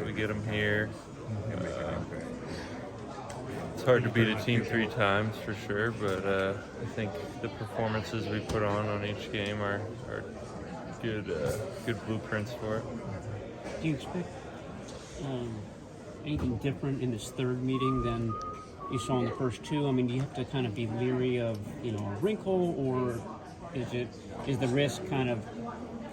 we get them here. It's hard to beat a team 3 times for sure, but I think the performances we put on each game are good blueprints for it. Do you expect anything different in this third meeting than you saw in the first 2? I mean, do you have to kind of be leery of, a wrinkle, or is the risk kind of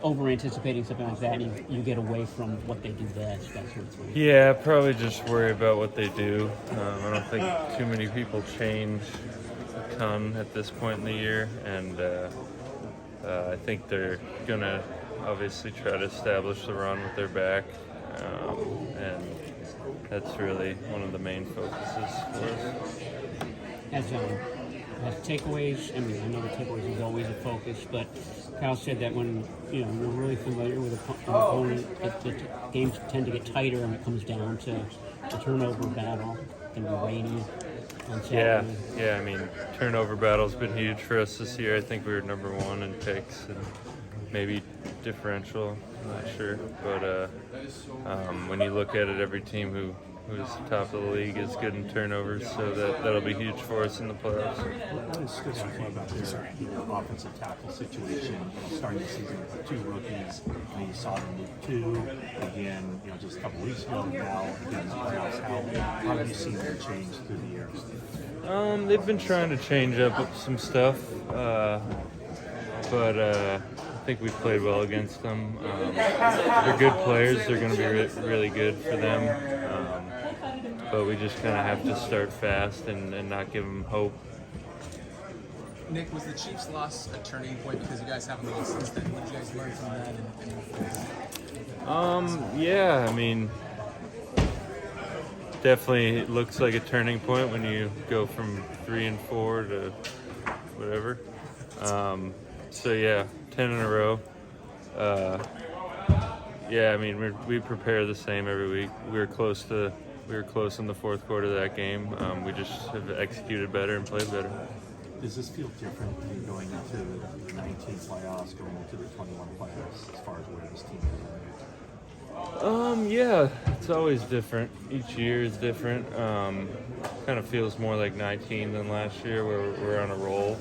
over-anticipating something like that and you get away from what they do best, that sort of thing? Yeah, probably just worry about what they do. I don't think too many people change a ton at this point in the year, and I think they're going to obviously try to establish the run with their back, and that's really one of the main focuses for us. As takeaways, I mean, I know the takeaways is always a focus, but Kyle said that when you're really familiar with an opponent, the games tend to get tighter, and it comes down to the turnover battle. Can be rainy on Saturday. Yeah. I mean, turnover battle's been huge for us this year. I think we were number 1 in picks and maybe differential. I'm not sure, but when you look at it, every team who's top of the league is good in turnovers, so that'll be huge for us in the playoffs. What is specifically about their offensive tackle situation? Starting the season with 2 rookies, and you saw them move 2 again. Just a couple weeks ago. Now again in the playoffs. How have you seen their change through the year? They've been trying to change up some stuff, but I think we played well against them. They're good players. They're going to be really good for them. But we just kind of have to start fast and not give them hope. Nick, was the Chiefs' loss a turning point because you guys haven't lost since then? What did you guys learn from that? Yeah, I mean, definitely it looks like a turning point when you go from 3 and 4 to whatever. So yeah, 10 in a row. Yeah, I mean, we prepare the same every week. We were close in the fourth quarter of that game. We just have executed better and played better. Does this feel different than going into the 19 playoffs, going into the 21 playoffs, as far as where this team is? Yeah, it's always different. Each year is different. Kind of feels more like 19 than last year, where we're on a roll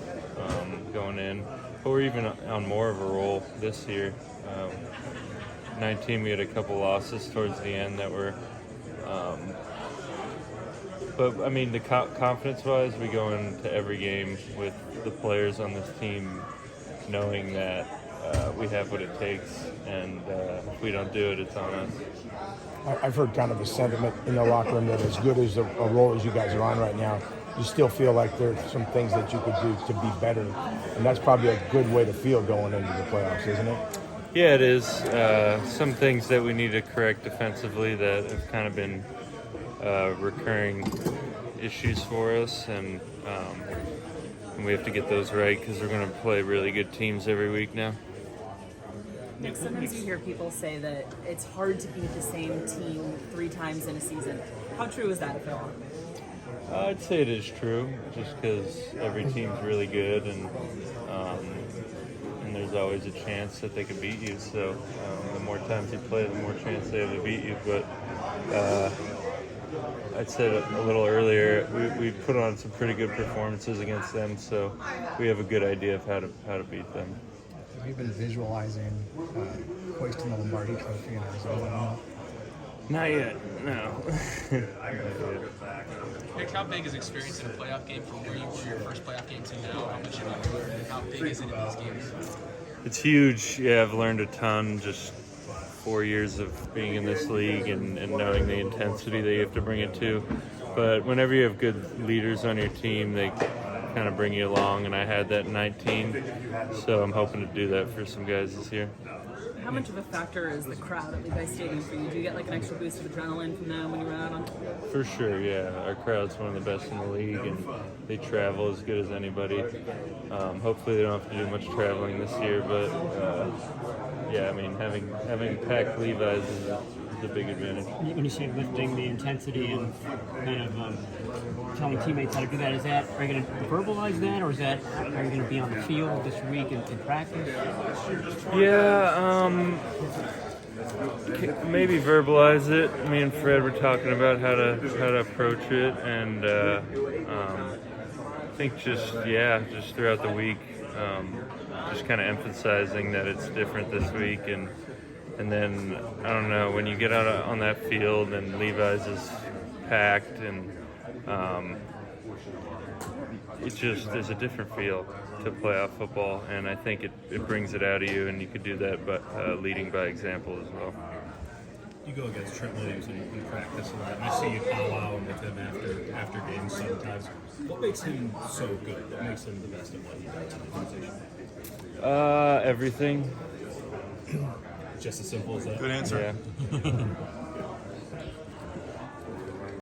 going in. But we're even on more of a roll this year. 19, we had a couple losses towards the end that were. But I mean, the confidence-wise, we go into every game with the players on this team knowing that we have what it takes, and if we don't do it, it's on us. I've heard kind of a sentiment in the locker room that as good as a role as you guys are on right now, you still feel like there's some things that you could do to be better, and that's probably a good way to feel going into the playoffs, isn't it? Yeah, it is. Some things that we need to correct defensively that have kind of been recurring issues for us, and we have to get those right because we're going to play really good teams every week now. Nick, sometimes you hear people say that it's hard to beat the same team 3 times in a season. How true is that, Phil? I'd say it is true, just because every team's really good, and there's always a chance that they could beat you. So the more times you play, the more chance they have to beat you. But I said a little earlier, we put on some pretty good performances against them, so we have a good idea of how to beat them. Have you been visualizing hoisting the Lombardi Trophy in Arizona? Not yet, no. Nick, how big is experience in a playoff game from where you were your first playoff game to now? How much have you learned, and how big is it in these games? It's huge. Yeah, I've learned a ton, just 4 years of being in this league and knowing the intensity that you have to bring it to. But whenever you have good leaders on your team, they kind of bring you along, and I had that in 19, so I'm hoping to do that for some guys this year. How much of a factor is the crowd at Levi Stadium for you? Do you get like an extra boost of adrenaline from them when you run out on? For sure, yeah. Our crowd's one of the best in the league, and they travel as good as anybody. Hopefully they don't have to do much traveling this year, but yeah, I mean, having packed Levi's is a big advantage. When you say lifting the intensity and kind of telling teammates how to do that, are you going to verbalize that, or are you going to be on the field this week in practice? Yeah, maybe verbalize it. Me and Fred were talking about how to approach it, and I think just throughout the week, just kind of emphasizing that it's different this week, and then I don't know, when you get out on that field and Levi's is packed, and it just there's a different feel to playoff football, and I think it brings it out of you, and you could do that, but leading by example as well. You go against Trent Williams in practice a lot, and I see you powwow with him after games sometimes. What makes him so good? What makes him the best at what he does in the organization? Everything. Just as simple as that. Good answer. Yeah.